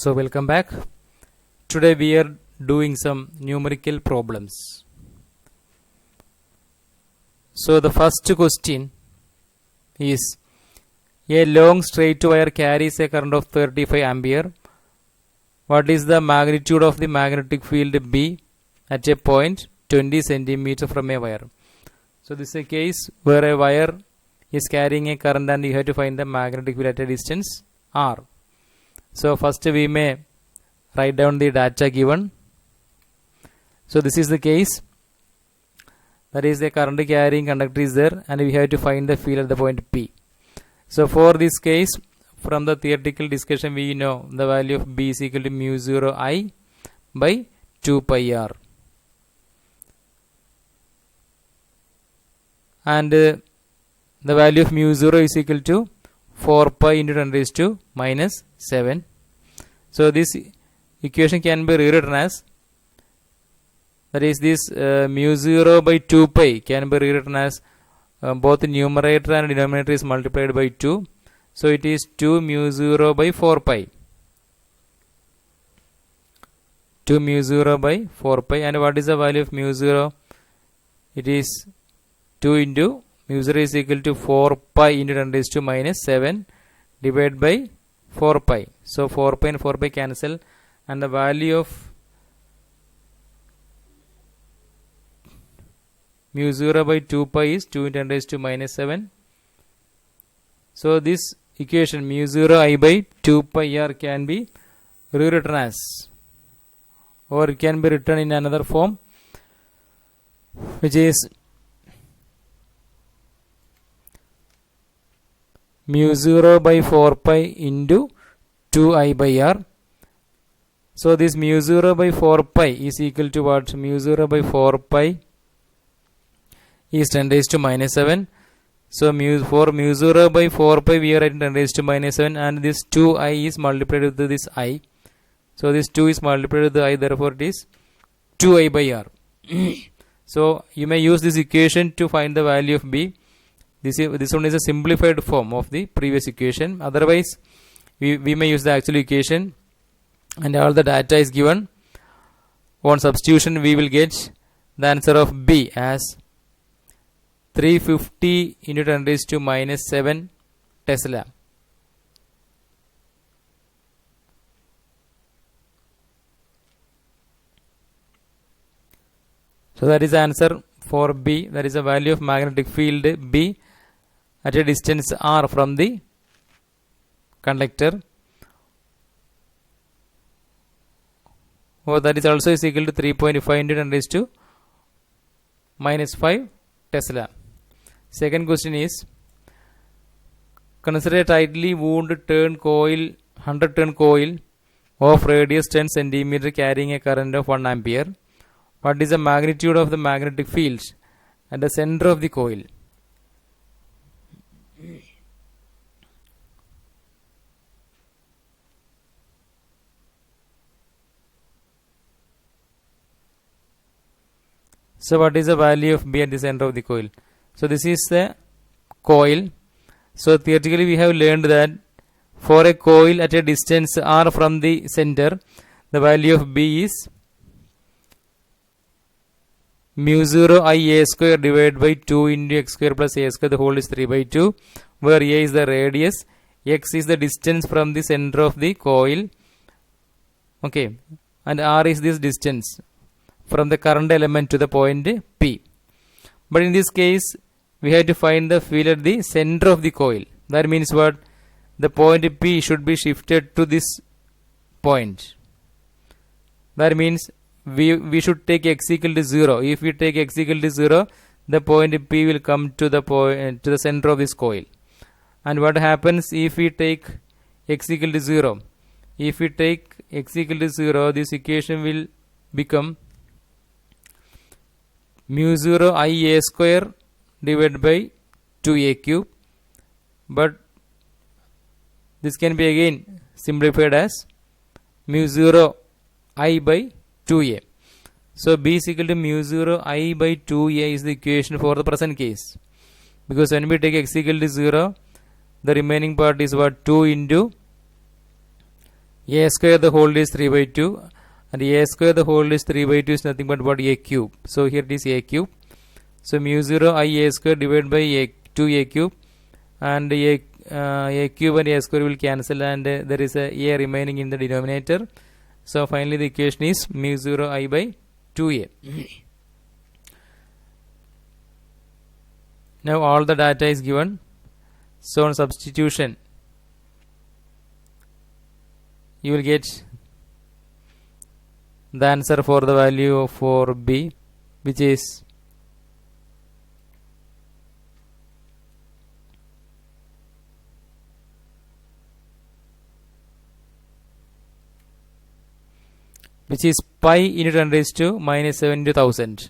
So welcome back. Today we are doing some numerical problems. So the first question is, a long straight wire carries a current of 35 ampere. What is the magnitude of the magnetic field B at a point 20 centimeter from a wire? So this is a case where a wire is carrying a current and you have to find the magnetic field at a distance R. So first we may write down the data given. So this is the case. That is, the current carrying conductor is there and we have to find the field at the point P. So for this case, from the theoretical discussion we know the value of B is equal to mu 0 I by 2 pi R. And the value of mu 0 is equal to 4 pi into 10 raised to minus 7. So this equation can be rewritten as, that is, this mu 0 by 2 pi can be rewritten as both the numerator and denominator is multiplied by 2. So it is 2 mu 0 by 4 pi. 2 mu 0 by 4 pi. And what is the value of mu 0? It is 2 into mu 0 is equal to 4 pi into 10 raised to minus 7 divided by 4 pi. So 4 pi and 4 pi cancel, and the value of mu 0 by 2 pi is 2 into 10 raised to minus 7. So this equation mu 0 I by 2 pi R can be rewritten as, or it can be written in another form, which is mu 0 by 4 pi into 2 I by R. So this mu 0 by 4 pi is equal to what? Mu 0 by 4 pi is 10 raised to minus 7. So for mu 0 by 4 pi we are writing 10 raised to minus 7, and this 2i is multiplied with this i. So this 2 is multiplied with the I, therefore it is 2i by R. So you may use this equation to find the value of B. This one is a simplified form of the previous equation. Otherwise we may use the actual equation, and all the data is given. On substitution we will get the answer of B as 350 into 10 raised to minus 7 Tesla. So that is the answer for B. That is the value of magnetic field B at a distance R from the conductor. Or that is also is equal to 3.5 into 10 raised to minus 5 Tesla. Second question is, consider a tightly wound 100 turn coil of radius 10 centimeter carrying a current of 1 ampere. What is the magnitude of the magnetic field at the center of the coil? So what is the value of B at the center of the coil? So this is the coil. So theoretically we have learned that for a coil at a distance R from the center, the value of B is mu 0 I A square divided by 2 into x square plus A square, the whole is 3 by 2, where A is the radius, x is the distance from the center of the coil, okay, and R is this distance from the current element to the point P. But in this case we have to find the field at the center of the coil. That means what? The point P should be shifted to this point. That means we should take x equal to 0. If we take x equal to 0, the point P will come to the point to the center of this coil. And what happens if we take x equal to 0? If we take x equal to 0, this equation will become mu 0 I A square divided by 2a cube, but this can be again simplified as mu 0 I by 2a. So B is equal to mu 0 I by 2a is the equation for the present case, because when we take x equal to 0, the remaining part is what? 2 into a square the whole is 3 by 2, and a square the whole is 3 by 2 is nothing but what? A cube. So here it is a cube. So mu 0 I a square divided by a 2a cube, and a cube and a square will cancel, and there is a remaining in the denominator. So finally the equation is mu 0 I by 2a. Now all the data is given. So on substitution, you will get the answer for the value for B, which is pi into 10 raised to minus 7 into 1000.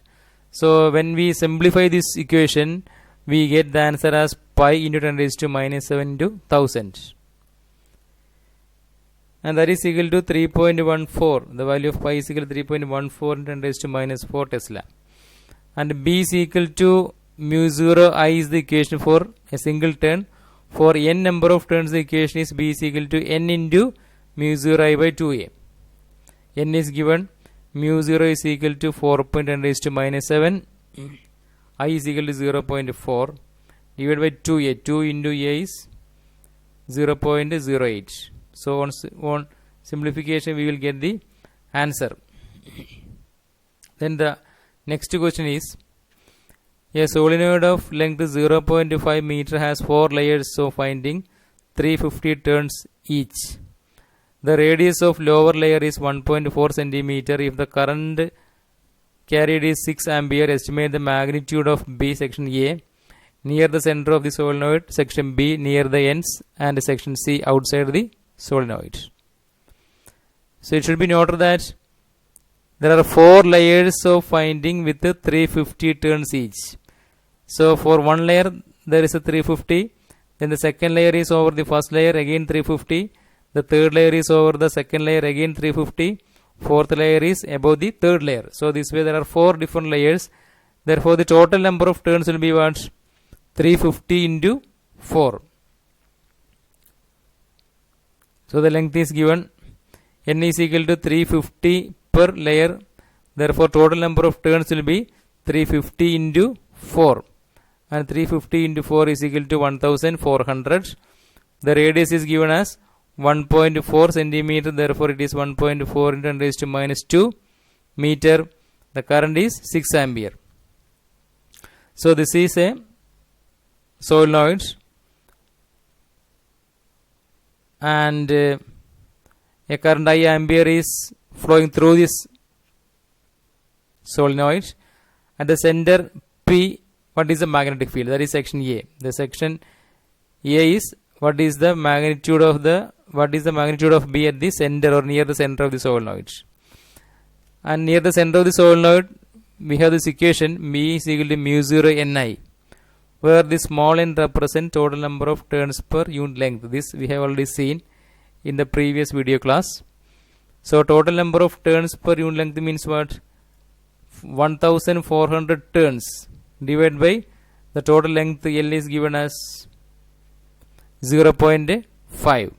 So when we simplify this equation, we get the answer as pi into 10 raised to minus 7 into 1000. And that is equal to 3.14. The value of pi is equal to 3.14 into 10 raised to minus 4 Tesla. And B is equal to mu 0 I is the equation for a single turn. For n number of turns, the equation is B is equal to n into mu 0 I by 2a. N is given. Mu 0 is equal to 4.10 raised to minus 7. I is equal to 0.4 divided by 2a. 2 into a is 0.08. So on simplification, we will get the answer. Then the next question is, a solenoid of length 0.5 meter has 4 layers of winding, 350 turns each. The radius of lower layer is 1.4 centimeter. If the current carried is 6 ampere, estimate the magnitude of B section A near the center of the solenoid, section B near the ends, and section C outside the solenoid. So it should be noted that there are 4 layers of winding with 350 turns each. So for one layer there is a 350, then the second layer is over the first layer, again 350, the third layer is over the second layer, again 350, fourth layer is above the third layer. So this way there are 4 different layers. Therefore the total number of turns will be what? 350 into 4. So the length is given. N is equal to 350 per layer. Therefore total number of turns will be 350 into 4. And 350 into 4 is equal to 1400. The radius is given as 1.4 centimeter. Therefore it is 1.4 into 10 raised to minus 2 meter. The current is 6 ampere. So this is a solenoid, and a current I ampere is flowing through this solenoid. At the center P, what is the magnetic field? That is section A. The section A is what is the magnitude of B at the center or near the center of the solenoid. And near the center of the solenoid, we have this equation B is equal to mu 0 Ni, where the small n represent total number of turns per unit length. This we have already seen in the previous video class. So total number of turns per unit length means what? 1400 turns divided by the total length L is given as 0.5.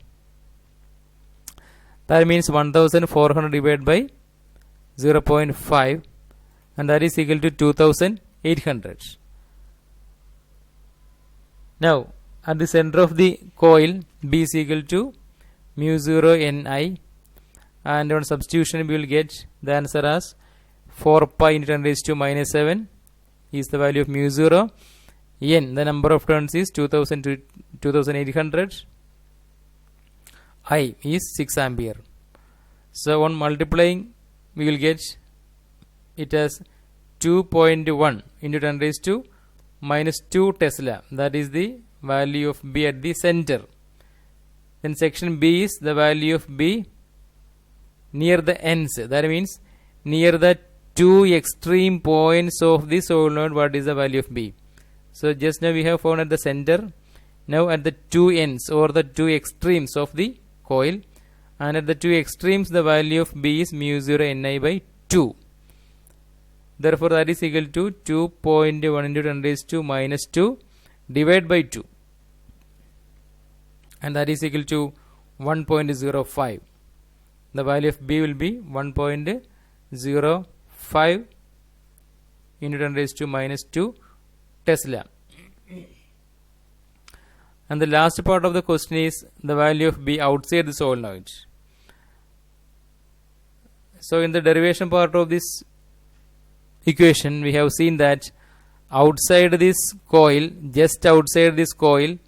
That means 1400 divided by 0.5, and that is equal to 2800. Now at the center of the coil, B is equal to mu 0 Ni, and on substitution we will get the answer as 4 pi into 10 raised to minus 7 is the value of mu 0. N, the number of turns, is 2000 to 2800. I is 6 ampere. So on multiplying, we will get it as 2.1 into 10 raised to minus 2 Tesla. That is the value of B at the center. Then section B is the value of B near the ends. That means near the 2 extreme points of the solenoid, what is the value of B? So just now we have found at the center. Now at the 2 ends or the 2 extremes of the coil, and at the 2 extremes the value of B is mu 0 Ni by 2. Therefore that is equal to 2.1 into 10 raised to minus 2 divided by 2, and that is equal to 1.05. the value of B will be 1.05 into 10 raised to minus 2 Tesla. And the last part of the question is the value of B outside the solenoid. So in the derivation part of this equation, we have seen that outside this coil, just outside this coil,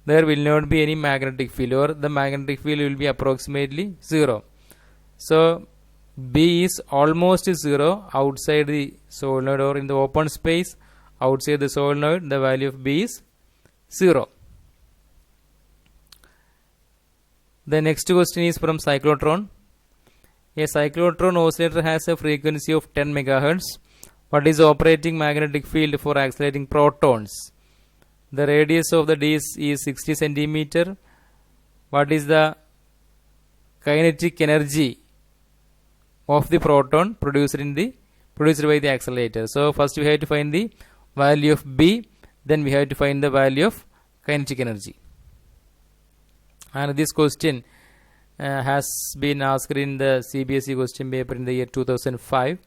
there will not be any magnetic field, or the magnetic field will be approximately 0. So B is almost 0 outside the solenoid, or in the open space outside the solenoid, the value of B is 0. The next question is from cyclotron. A cyclotron oscillator has a frequency of 10 MHz. What is the operating magnetic field for accelerating protons? The radius of the disc is 60 centimeter. What is the kinetic energy of the proton produced by the accelerator? So first we have to find the value of B, then we have to find the value of kinetic energy. And this question has been asked in the CBSE question paper in the year 2005.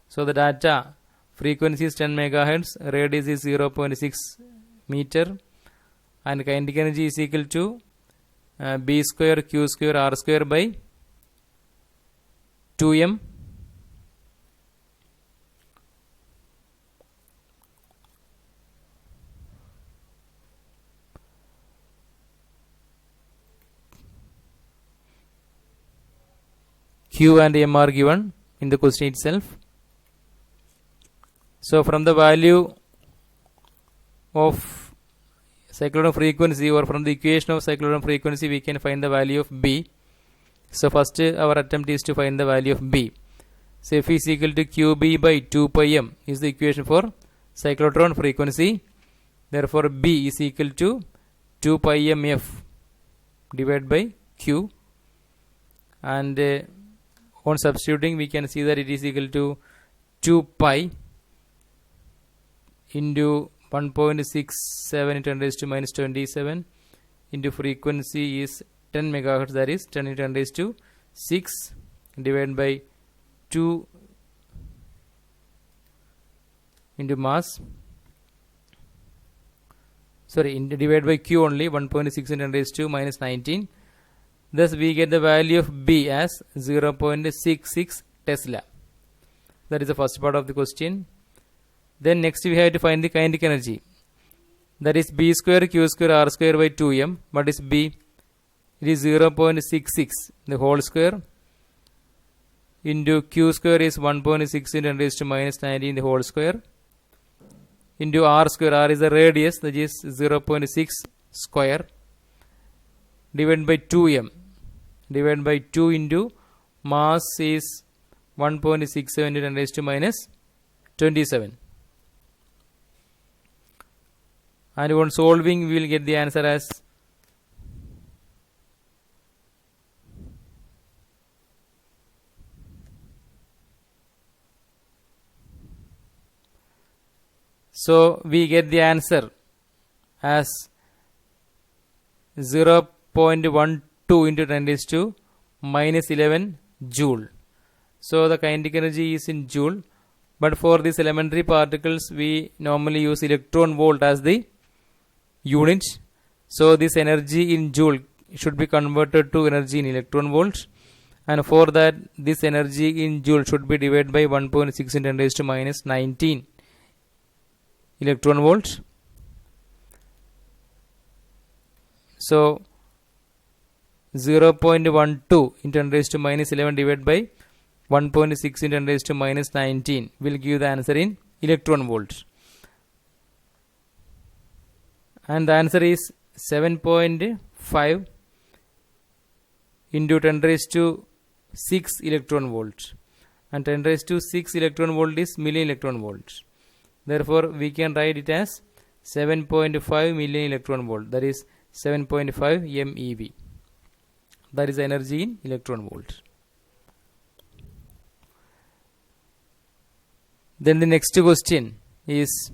So the data, frequency is 10 MHz, radius is 0.6 meter, and kinetic energy is equal to B square Q square R square by 2m. Q and M are given in the question itself. So from the value of cyclotron frequency, or from the equation of cyclotron frequency, we can find the value of B. So first our attempt is to find the value of B. So F is equal to QB by 2 pi m is the equation for cyclotron frequency. Therefore B is equal to 2 pi m F divided by Q, and on substituting we can see that it is equal to 2 pi into 1.67 into 10 raised to minus 27 into frequency is 10 megahertz, that is 10 into 10 raised to 6 divided by 2 into mass, divided by Q only, 1.6 into 10 raised to minus 19. Thus we get the value of B as 0.66 Tesla. That is the first part of the question. Then next we have to find the kinetic energy. That is B square Q square R square by 2m. What is B? It is 0.66 the whole square into Q square is 1.6 into 10 raised to minus 19 the whole square into R square. R is the radius, that is 0.6 square divided by 2m divided by 2 into mass is 1.67 into 10 raised to minus 27. And on solving we will get the answer as we get the answer as 0.12 into 10 raised to minus 11 joule. So the kinetic energy is in joule, but for these elementary particles we normally use electron volt as the unit. So this energy in joule should be converted to energy in electron volts, and for that this energy in joule should be divided by 1.6 into 10 raised to minus 19 electron volts. So 0.12 into 10 raised to minus 11 divided by 1.6 into 10 raised to minus 19 will give the answer in electron volts. And the answer is 7.5 into 10 raised to 6 electron volts. And 10 raised to 6 electron volt is million electron volts. Therefore, we can write it as 7.5 million electron volt. That is 7.5 MeV. That is energy in electron volt. Then the next question is: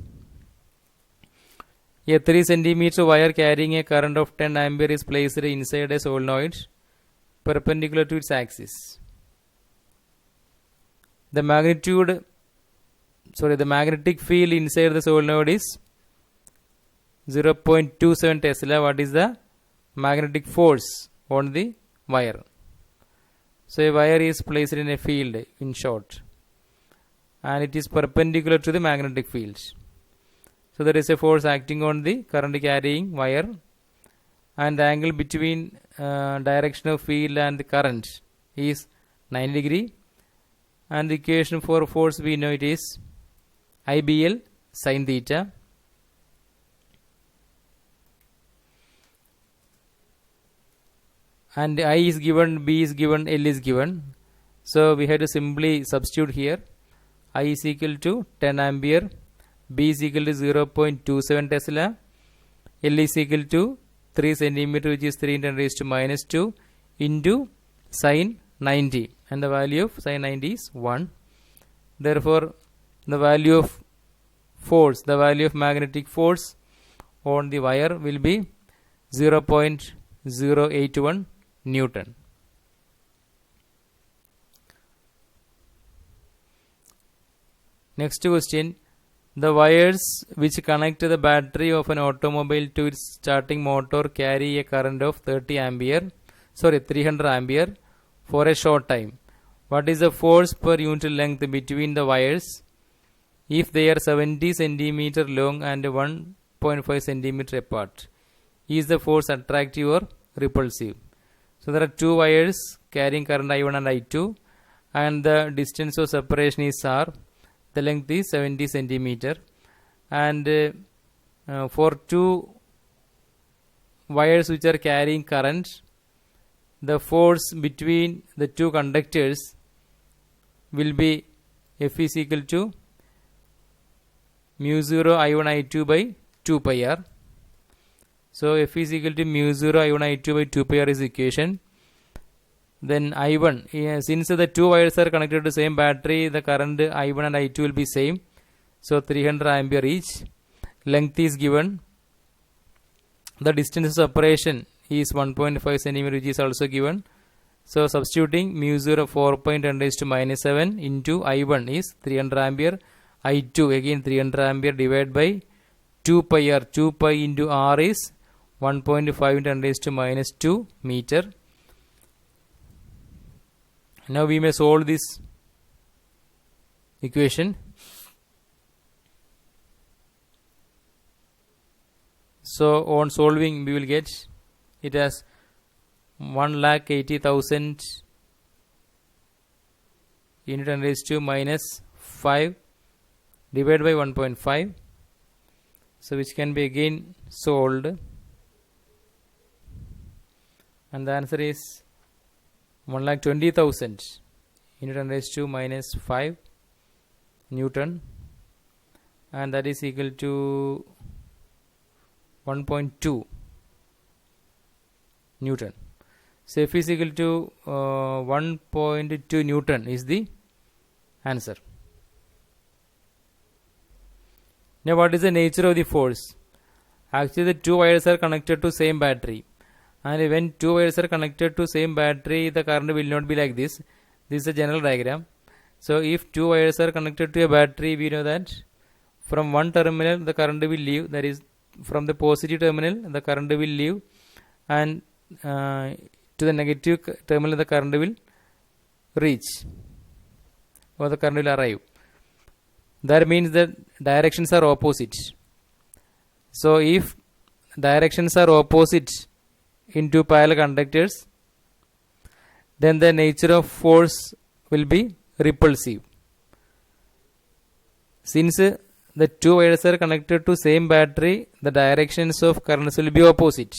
a 3 centimeter wire carrying a current of 10 ampere is placed inside a solenoid perpendicular to its axis. The magnetic field inside the solenoid is 0.27 Tesla. What is the magnetic force on the wire? So a wire is placed in a field, in short, and it is perpendicular to the magnetic field. So there is a force acting on the current carrying wire, and the angle between direction of field and the current is 90 degree, and the equation for force we know it is IBL sin theta. And I is given, B is given, L is given. So we have to simply substitute here. I is equal to 10 ampere, B is equal to 0.27 Tesla, L is equal to 3 centimeter, which is 3 × 10 raised to minus 2 into sin 90, and the value of sin 90 is 1. Therefore, the value of force, the value of magnetic force on the wire will be 0.081 Newton. Next question. The wires which connect the battery of an automobile to its starting motor carry a current of 300 ampere for a short time. What is the force per unit length between the wires if they are 70 centimeter long and 1.5 centimeter apart? Is the force attractive or repulsive? So there are two wires carrying current I1 and I2, and the distance of separation is R. The length is 70 centimeter, and for two wires which are carrying current, the force between the two conductors will be F is equal to mu 0 I1 I2 by 2 pi r. So F is equal to mu 0 I1 I2 by 2 pi r is the equation. Then I1, since the two wires are connected to the same battery, the current I1 and I2 will be same. So 300 ampere each. Length is given. The distance of separation is 1.5 centimeter, which is also given. So substituting mu 0 4.10 raised to minus 7 into I1 is 300 ampere. I2 again 300 ampere divided by 2 pi r. 2 pi into r is 1.5 10 raised to minus 2 meter. Now we may solve this equation. So on solving we will get it as 1,80,000 into 10 raised to minus 5 divided by 1.5. So which can be again solved, and the answer is 1,20,000 into 10 raised to minus 5 Newton, and that is equal to 1.2 Newton. So F is equal to 1.2 Newton is the answer. Now what is the nature of the force? Actually the two wires are connected to same battery, and when two wires are connected to same battery, the current will not be like this. This is a general diagram. So if two wires are connected to a battery, we know that from one terminal the current will leave, that is from the positive terminal the current will leave, and to the negative terminal the current will reach, or the current will arrive. That means that directions are opposite. So if directions are opposite in two parallel conductors, then the nature of force will be repulsive. Since the two wires are connected to same battery, the directions of currents will be opposite.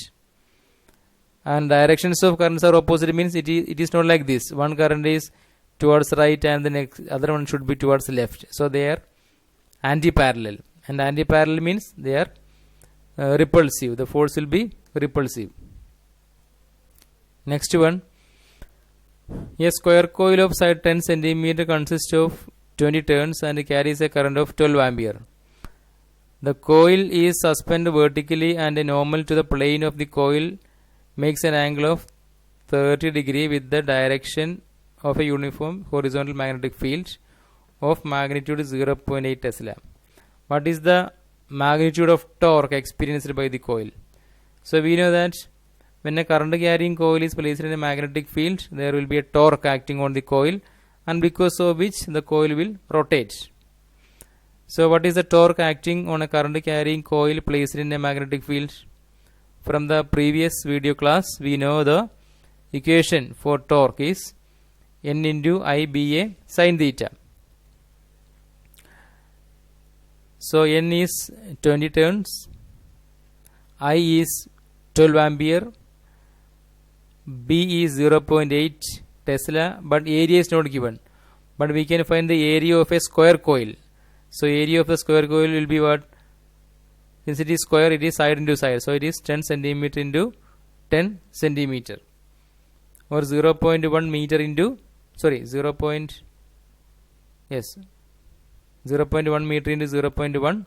And directions of currents are opposite means it is not like this. One current is towards right and the next other one should be towards left. So they are anti-parallel, and anti-parallel means they are repulsive. The force will be repulsive. Next one. A square coil of side 10 cm consists of 20 turns and carries a current of 12 ampere. The coil is suspended vertically, and a normal to the plane of the coil makes an angle of 30 degree with the direction of a uniform horizontal magnetic field of magnitude 0.8 Tesla. What is the magnitude of torque experienced by the coil? So we know that when a current carrying coil is placed in a magnetic field, there will be a torque acting on the coil, and because of which the coil will rotate. So what is the torque acting on a current carrying coil placed in a magnetic field? From the previous video class, we know the equation for torque is N into IBA sin theta. So N is 20 turns, I is 12 ampere, B is 0.8 Tesla, but area is not given. But we can find the area of a square coil. So area of a square coil will be what? Since it is square, it is side into side. So it is 10 centimeter into 10 centimeter, or 0.1 meter into 0.1 meter into 0.1,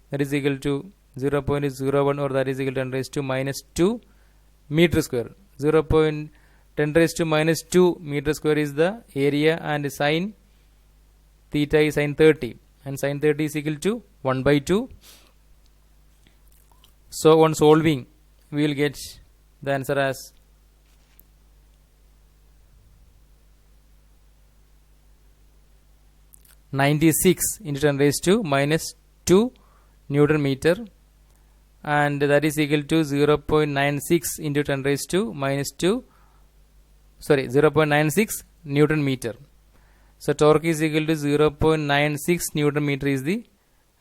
that is equal to 0.01, or that is equal to 10 raised to minus 2 meter square. 0.10 raised to minus 2 meter square is the area, and sine theta is sine 30, and sine 30 is equal to 1 by 2. So on solving, we will get the answer as 96 into 10 raised to minus 2 Newton meter, and that is equal to 0.96 into 10 raised to minus 0.96 Newton meter. So torque is equal to 0.96 Newton meter is the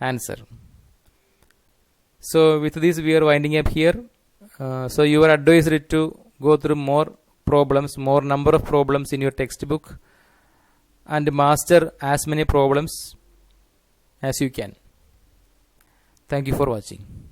answer. So with this we are winding up here. So you are advised to go through more number of problems in your textbook, and master as many problems as you can. Thank you for watching.